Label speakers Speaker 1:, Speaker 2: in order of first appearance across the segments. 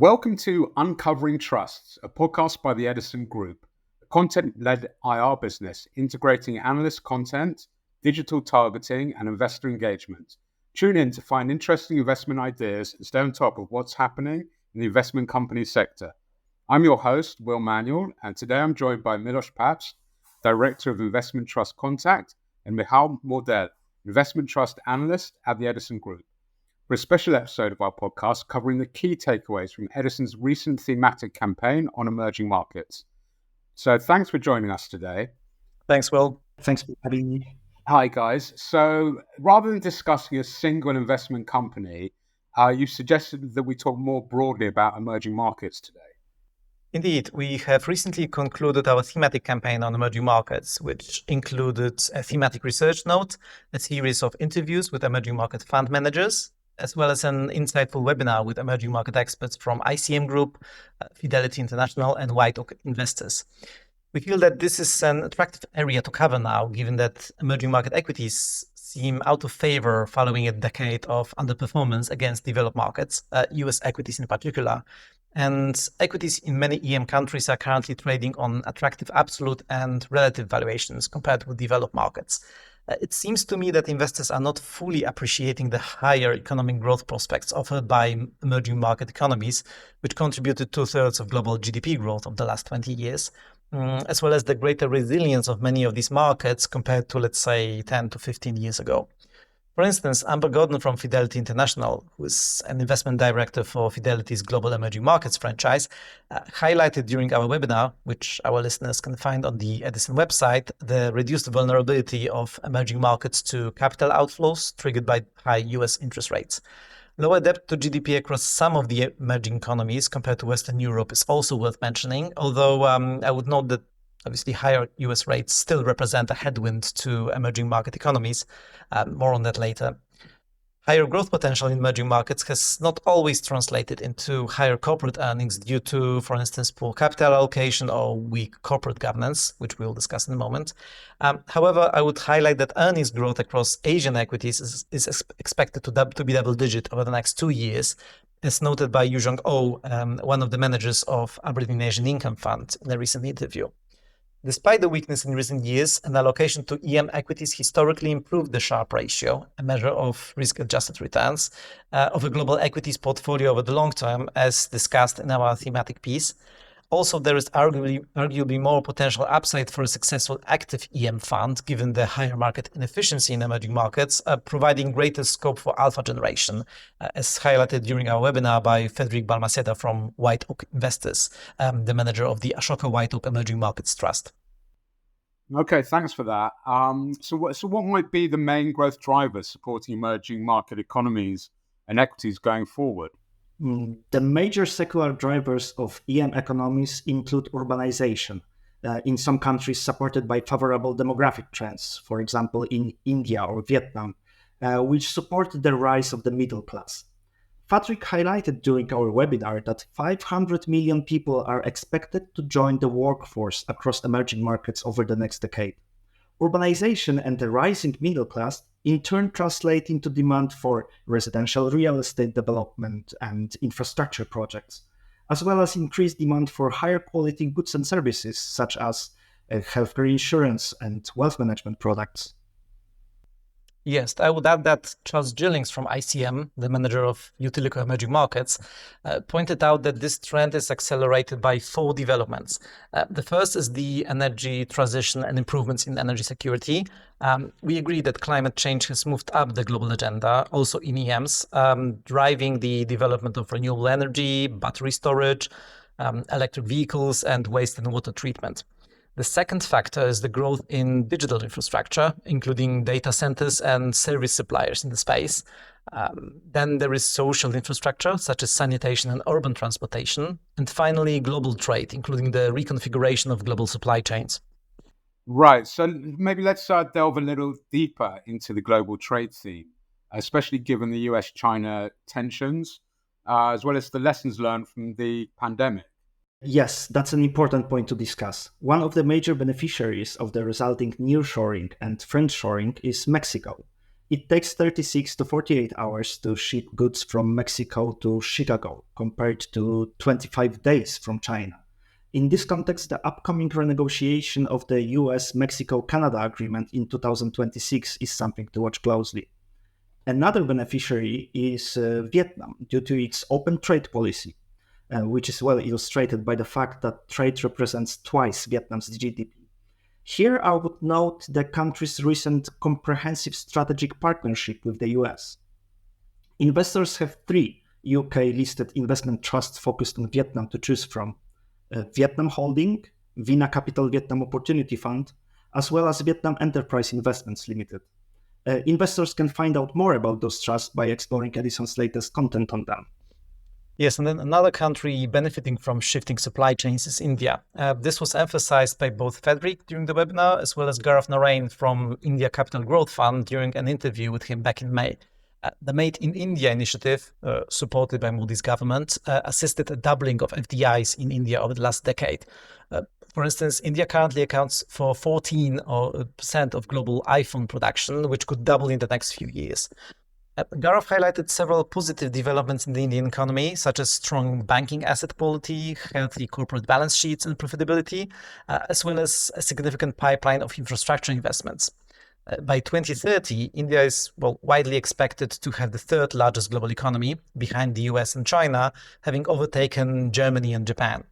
Speaker 1: Welcome to Uncovering Trusts, a podcast by the Edison Group, a content-led IR business integrating analyst content, digital targeting, and investor engagement. Tune in to find interesting investment ideas and stay on top of what's happening in the investment company sector. I'm your host, Will Manuel, and today I'm joined by Milosz Papst, Director of Investment Trust Contact, and Michal Mordel, Investment Trust Analyst at the Edison Group, for a special episode of our podcast covering the key takeaways from Edison's recent thematic campaign on emerging markets. So thanks for joining us today.
Speaker 2: Thanks, Will.
Speaker 3: Thanks for having me.
Speaker 1: Hi, guys. So rather than discussing a single investment company, you suggested that we talk more broadly about emerging markets today.
Speaker 2: Indeed, we have recently concluded our thematic campaign on emerging markets, which included a thematic research note, a series of interviews with emerging market fund managers, as well as an insightful webinar with emerging market experts from ICM Group, Fidelity International, and White Oak Investors. We feel that this is an attractive area to cover now, given that emerging market equities seem out of favor following a decade of underperformance against developed markets, US equities in particular. And equities in many EM countries are currently trading on attractive absolute and relative valuations compared with developed markets. It seems to me that investors are not fully appreciating the higher economic growth prospects offered by emerging market economies, which contributed 2/3 of global GDP growth of the last 20 years, as well as the greater resilience of many of these markets compared to, let's say, 10 to 15 years ago. For instance, Amber Gordon from Fidelity International, who is an investment director for Fidelity's Global Emerging Markets franchise, highlighted during our webinar, which our listeners can find on the Edison website, the reduced vulnerability of emerging markets to capital outflows triggered by high US interest rates. Lower debt to GDP across some of the emerging economies compared to Western Europe is also worth mentioning, although I would note that obviously, higher US rates still represent a headwind to emerging market economies. More on that later. Higher growth potential in emerging markets has not always translated into higher corporate earnings due to, for instance, poor capital allocation or weak corporate governance, which we will discuss in a moment. However, I would highlight that earnings growth across Asian equities is expected to be double-digit over the next 2 years, as noted by Yu Zhong Oh, one of the managers of Aberdeen Asian Income Fund, in a recent interview. Despite the weakness in recent years, an allocation to EM equities historically improved the Sharpe ratio, a measure of risk-adjusted returns, of a global equities portfolio over the long term, as discussed in our thematic piece. Also, there is arguably more potential upside for a successful active EM fund, given the higher market inefficiency in emerging markets, providing greater scope for alpha generation, as highlighted during our webinar by Frederic Balmaceda from White Oak Investors, the manager of the Ashoka White Oak Emerging Markets Trust.
Speaker 1: Okay, thanks for that. So what might be the main growth drivers supporting emerging market economies and equities going forward?
Speaker 3: The major secular drivers of EM economies include urbanization, in some countries supported by favorable demographic trends, for example, in India or Vietnam, which support the rise of the middle class. Patrick highlighted during our webinar that 500 million people are expected to join the workforce across emerging markets over the next decade. Urbanization and the rising middle class in turn translate into demand for residential real estate development and infrastructure projects, as well as increased demand for higher quality goods and services such as healthcare insurance and wealth management products.
Speaker 2: Yes, I would add that Charles Gillings from ICM, the manager of Utilico Emerging Markets, pointed out that this trend is accelerated by 4 developments. The first is the energy transition and improvements in energy security. We agree that climate change has moved up the global agenda, also in EMs, driving the development of renewable energy, battery storage, electric vehicles, and waste and water treatment. The second factor is the growth in digital infrastructure, including data centers and service suppliers in the space. Then there is social infrastructure, such as sanitation and urban transportation. And finally, global trade, including the reconfiguration of global supply chains.
Speaker 1: Right. So maybe let's delve a little deeper into the global trade theme, especially given the US-China tensions, as well as the lessons learned from the pandemic.
Speaker 3: Yes, that's an important point to discuss. One of the major beneficiaries of the resulting nearshoring and friendshoring is Mexico. It takes 36 to 48 hours to ship goods from Mexico to Chicago, compared to 25 days from China. In this context, the upcoming renegotiation of the US-Mexico-Canada agreement in 2026 is something to watch closely. Another beneficiary is Vietnam, due to its open trade policy, which is well illustrated by the fact that trade represents twice Vietnam's GDP. Here, I would note the country's recent comprehensive strategic partnership with the US. Investors have 3 UK-listed investment trusts focused on Vietnam to choose from: Vietnam Holding, Vina Capital Vietnam Opportunity Fund, as well as Vietnam Enterprise Investments Limited. Investors can find out more about those trusts by exploring Edison's latest content on them.
Speaker 2: Yes, and then another country benefiting from shifting supply chains is India. This was emphasized by both Frederick during the webinar, as well as Gaurav Narain from India Capital Growth Fund during an interview with him back in May. The Made in India initiative, supported by Modi's government, assisted a doubling of FDIs in India over the last decade. For instance, India currently accounts for 14% of global iPhone production, which could double in the next few years. Gaurav highlighted several positive developments in the Indian economy, such as strong banking asset quality, healthy corporate balance sheets and profitability, as well as a significant pipeline of infrastructure investments. By 2030, India is widely expected to have the third largest global economy, behind the US and China, having overtaken Germany and Japan.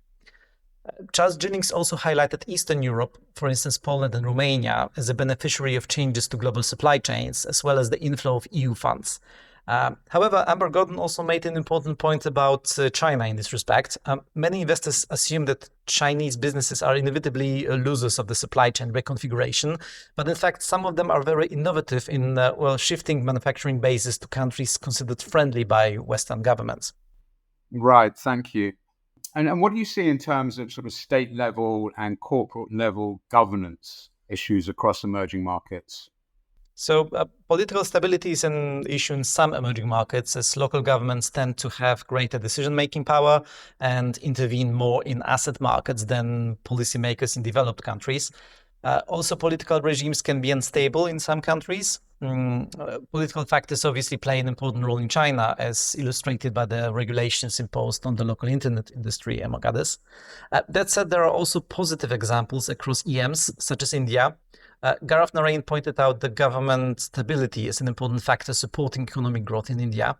Speaker 2: Charles Jennings also highlighted Eastern Europe, for instance Poland and Romania, as a beneficiary of changes to global supply chains, as well as the inflow of EU funds. However, Amber Gordon also made an important point about China in this respect. Many investors assume that Chinese businesses are inevitably losers of the supply chain reconfiguration, but in fact, some of them are very innovative in shifting manufacturing bases to countries considered friendly by Western governments.
Speaker 1: Right, thank you. And what do you see in terms of sort of state level and corporate level governance issues across emerging markets?
Speaker 2: So political stability is an issue in some emerging markets, as local governments tend to have greater decision-making power and intervene more in asset markets than policymakers in developed countries. Also, political regimes can be unstable in some countries. Political factors obviously play an important role in China, as illustrated by the regulations imposed on the local internet industry, among others. That said, there are also positive examples across EMs, such as India. Gaurav Narain pointed out the government stability as an important factor supporting economic growth in India.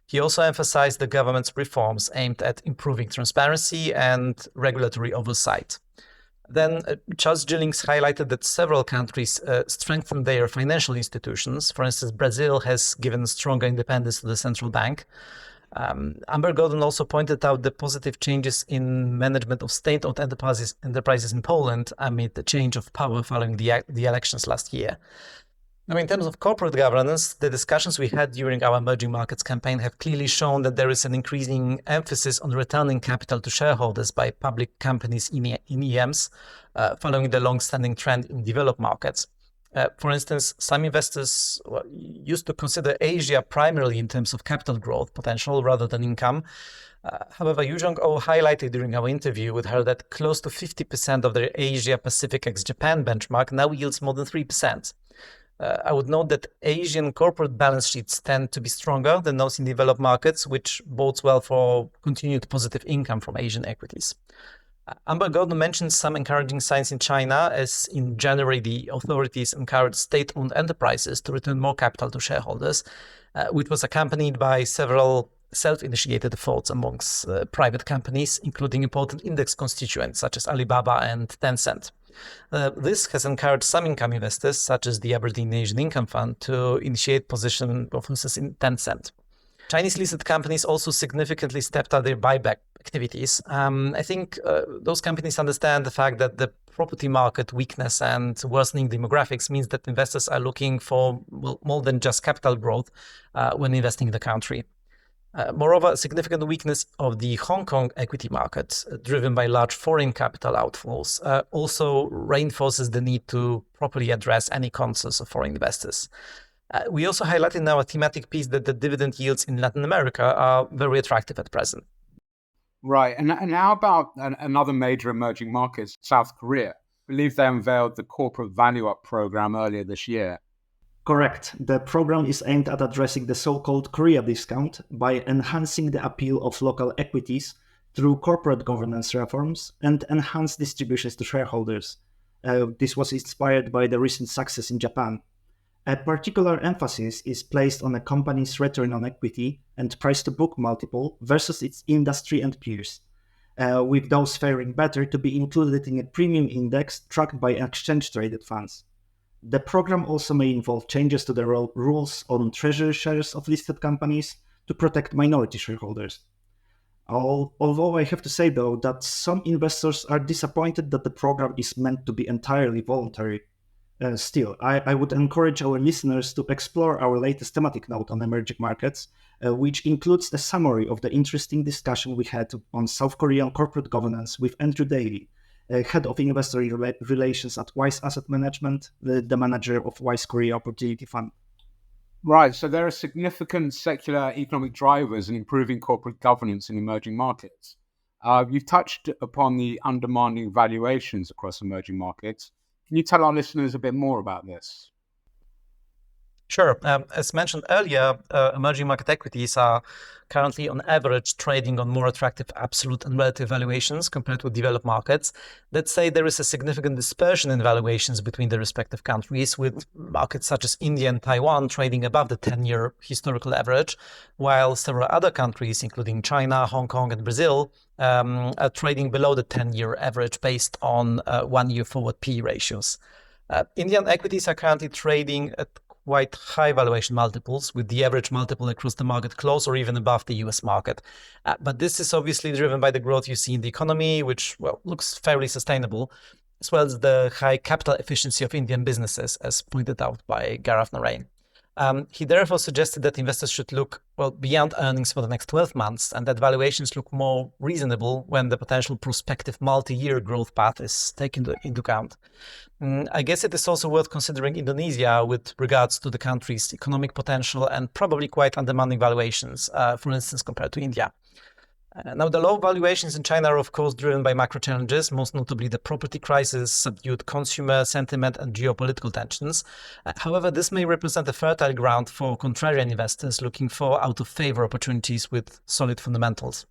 Speaker 2: He also emphasized the government's reforms aimed at improving transparency and regulatory oversight. Then Charles Jennings highlighted that several countries strengthened their financial institutions. For instance, Brazil has given stronger independence to the central bank. Amber Gordon also pointed out the positive changes in management of state-owned enterprises in Poland amid the change of power following the elections last year. Now, in terms of corporate governance, the discussions we had during our emerging markets campaign have clearly shown that there is an increasing emphasis on returning capital to shareholders by public companies in EMs, following the long-standing trend in developed markets. For instance, some investors used to consider Asia primarily in terms of capital growth potential rather than income. However, Yu Jong-oh highlighted during our interview with her that close to 50% of their Asia-Pacific ex-Japan benchmark now yields more than 3%. I would note that Asian corporate balance sheets tend to be stronger than those in developed markets, which bodes well for continued positive income from Asian equities. Amber Gordon mentioned some encouraging signs in China, as in January the authorities encouraged state-owned enterprises to return more capital to shareholders, which was accompanied by several self-initiated efforts amongst private companies, including important index constituents such as Alibaba and Tencent. This has encouraged some income investors, such as the Aberdeen Asian Income Fund, to initiate position offices in Tencent. Chinese listed companies also significantly stepped up their buyback activities. I think those companies understand the fact that the property market weakness and worsening demographics means that investors are looking for more than just capital growth when investing in the country. Moreover, a significant weakness of the Hong Kong equity market, driven by large foreign capital outflows, also reinforces the need to properly address any concerns of foreign investors. We also highlighted in our thematic piece that the dividend yields in Latin America are very attractive at present.
Speaker 1: Right. And how about another major emerging market, South Korea? I believe they unveiled the Corporate Value Up program earlier this year.
Speaker 3: Correct. The program is aimed at addressing the so-called Korea discount by enhancing the appeal of local equities through corporate governance reforms and enhanced distributions to shareholders. This was inspired by the recent success in Japan. A particular emphasis is placed on a company's return on equity and price-to-book multiple versus its industry and peers, with those faring better to be included in a premium index tracked by exchange-traded funds. The program also may involve changes to the rules on treasury shares of listed companies to protect minority shareholders. Although I have to say, though, that some investors are disappointed that the program is meant to be entirely voluntary. Still, I would encourage our listeners to explore our latest thematic note on emerging markets, which includes a summary of the interesting discussion we had on South Korean corporate governance with Andrew Daly, Head of Investor Relations at Wise Asset Management, the manager of Wise Korea Opportunity Fund.
Speaker 1: Right, so there are significant secular economic drivers in improving corporate governance in emerging markets. You've touched upon the undermining valuations across emerging markets. Can you tell our listeners a bit more about this?
Speaker 2: Sure. As mentioned earlier, emerging market equities are currently on average trading on more attractive absolute and relative valuations compared with developed markets. Let's say there is a significant dispersion in valuations between the respective countries, with markets such as India and Taiwan trading above the 10-year historical average, while several other countries, including China, Hong Kong, and Brazil, are trading below the 10-year average based on 1-year forward PE ratios. Indian equities are currently trading at quite high valuation multiples, with the average multiple across the market close or even above the US market. But this is obviously driven by the growth you see in the economy, which looks fairly sustainable, as well as the high capital efficiency of Indian businesses, as pointed out by Gareth Narain. He therefore suggested that investors should look beyond earnings for the next 12 months, and that valuations look more reasonable when the potential prospective multi-year growth path is taken into account. I guess it is also worth considering Indonesia with regards to the country's economic potential and probably quite undemanding valuations, for instance, compared to India. Now, the low valuations in China are, of course, driven by macro challenges, most notably the property crisis, subdued consumer sentiment, and geopolitical tensions. However, this may represent a fertile ground for contrarian investors looking for out-of-favor opportunities with solid fundamentals.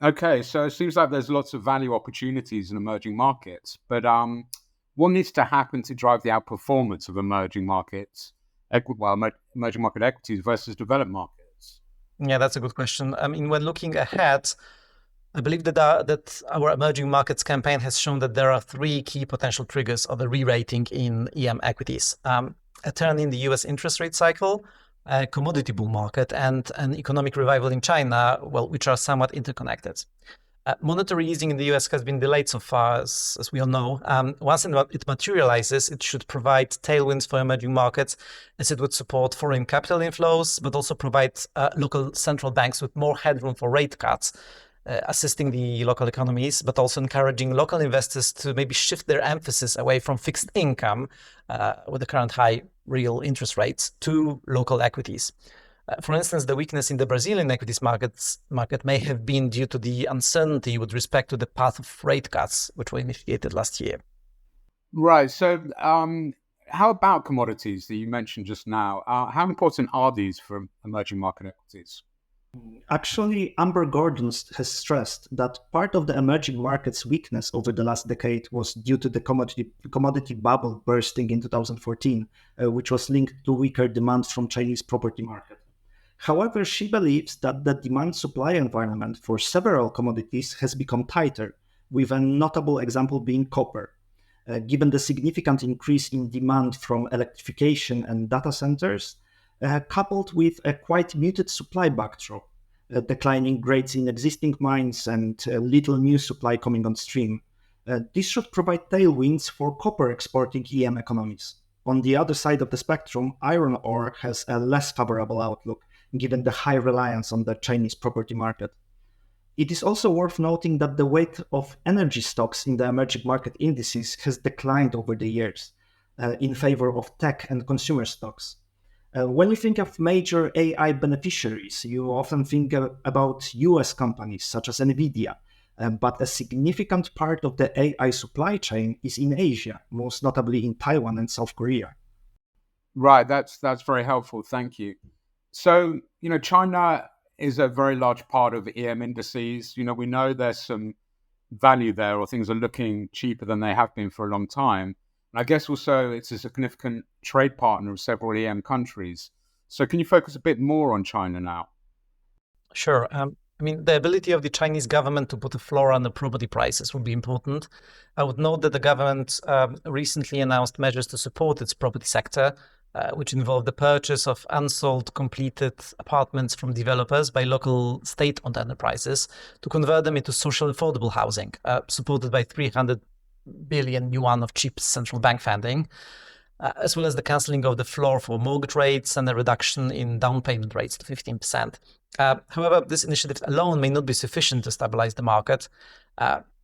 Speaker 1: Okay, so it seems like there's lots of value opportunities in emerging markets, but what needs to happen to drive the outperformance of emerging markets, emerging market equities versus developed markets?
Speaker 2: Yeah, that's a good question. I mean, when looking ahead, I believe that our emerging markets campaign has shown that there are 3 key potential triggers of a re-rating in EM equities. A turn in the US interest rate cycle, a commodity bull market, and an economic revival in China, which are somewhat interconnected. Monetary easing in the US has been delayed so far, as we all know. Once it materializes, it should provide tailwinds for emerging markets, as it would support foreign capital inflows, but also provide local central banks with more headroom for rate cuts, assisting the local economies, but also encouraging local investors to maybe shift their emphasis away from fixed income with the current high real interest rates to local equities. For instance, the weakness in the Brazilian equities market may have been due to the uncertainty with respect to the path of rate cuts, which were initiated last year.
Speaker 1: Right. So how about commodities that you mentioned just now? How important are these for emerging market equities?
Speaker 3: Actually, Amber Gordon has stressed that part of the emerging markets' weakness over the last decade was due to the commodity bubble bursting in 2014, which was linked to weaker demand from Chinese property market. However, she believes that the demand-supply environment for several commodities has become tighter, with a notable example being copper. Given the significant increase in demand from electrification and data centers, coupled with a quite muted supply backdrop, declining grades in existing mines and little new supply coming on stream, this should provide tailwinds for copper exporting EM economies. On the other side of the spectrum, iron ore has a less favorable outlook, given the high reliance on the Chinese property market. It is also worth noting that the weight of energy stocks in the emerging market indices has declined over the years in favor of tech and consumer stocks. When you think of major AI beneficiaries, you often think about US companies such as Nvidia, but a significant part of the AI supply chain is in Asia, most notably in Taiwan and South Korea.
Speaker 1: Right, that's very helpful. Thank you. So, China is a very large part of EM indices. We know there's some value there, or things are looking cheaper than they have been for a long time. And I guess also it's a significant trade partner of several EM countries. So can you focus a bit more on China now?
Speaker 2: Sure. The ability of the Chinese government to put a floor on the property prices would be important. I would note that the government recently announced measures to support its property sector, which involved the purchase of unsold completed apartments from developers by local state-owned enterprises to convert them into social affordable housing, supported by 300 billion yuan of cheap central bank funding, as well as the cancelling of the floor for mortgage rates and a reduction in down payment rates to 15%. However, this initiative alone may not be sufficient to stabilize the market.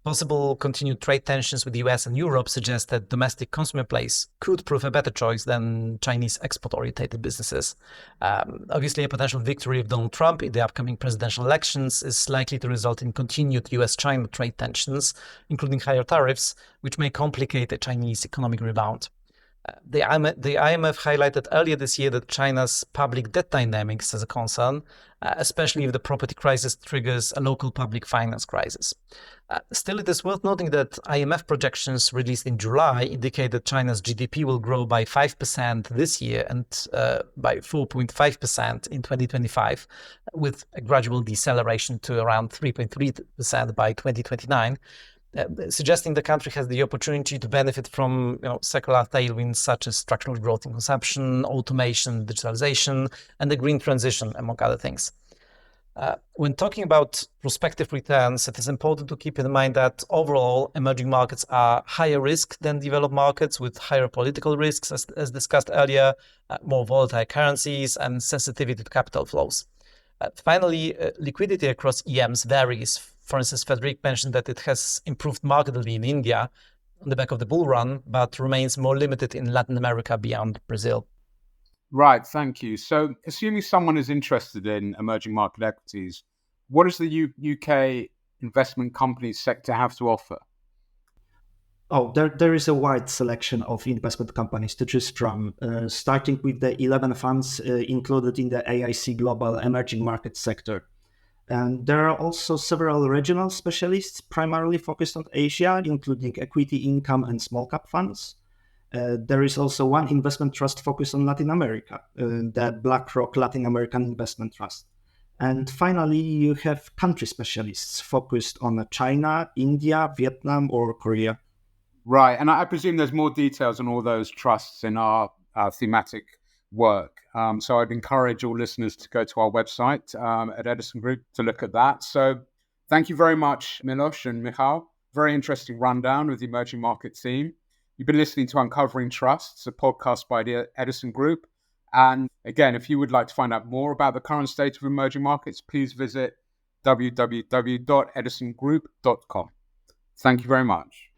Speaker 2: Possible continued trade tensions with the US and Europe suggest that domestic consumer plays could prove a better choice than Chinese export-oriented businesses. Obviously, a potential victory of Donald Trump in the upcoming presidential elections is likely to result in continued US-China trade tensions, including higher tariffs, which may complicate a Chinese economic rebound. The IMF highlighted earlier this year that China's public debt dynamics is a concern, especially if the property crisis triggers a local public finance crisis. Still, it is worth noting that IMF projections released in July indicate that China's GDP will grow by 5% this year and by 4.5% in 2025, with a gradual deceleration to around 3.3% by 2029. Suggesting the country has the opportunity to benefit from secular tailwinds such as structural growth in consumption, automation, digitalization, and the green transition, among other things. When talking about prospective returns, it is important to keep in mind that overall emerging markets are higher risk than developed markets, with higher political risks, as discussed earlier, more volatile currencies, and sensitivity to capital flows. Finally, liquidity across EMs varies. For instance, Frederic mentioned that it has improved markedly in India on the back of the bull run, but remains more limited in Latin America beyond Brazil.
Speaker 1: Right, thank you. So assuming someone is interested in emerging market equities, what does the UK investment company sector have to offer?
Speaker 3: Oh, there is a wide selection of investment companies to choose from, starting with the 11 funds included in the AIC Global Emerging Market sector. And there are also several regional specialists primarily focused on Asia, including equity, income, and small cap funds. There is also one investment trust focused on Latin America, the BlackRock Latin American Investment Trust. And finally, you have country specialists focused on China, India, Vietnam, or Korea.
Speaker 1: Right, and I presume there's more details on all those trusts in our thematic work. So I'd encourage all listeners to go to our website at Edison Group to look at that. So thank you very much, Milosz and Michal. Very interesting rundown with the emerging market theme. You've been listening to Uncovering Trusts, a podcast by the Edison Group. And again, if you would like to find out more about the current state of emerging markets, please visit www.edisongroup.com. Thank you very much.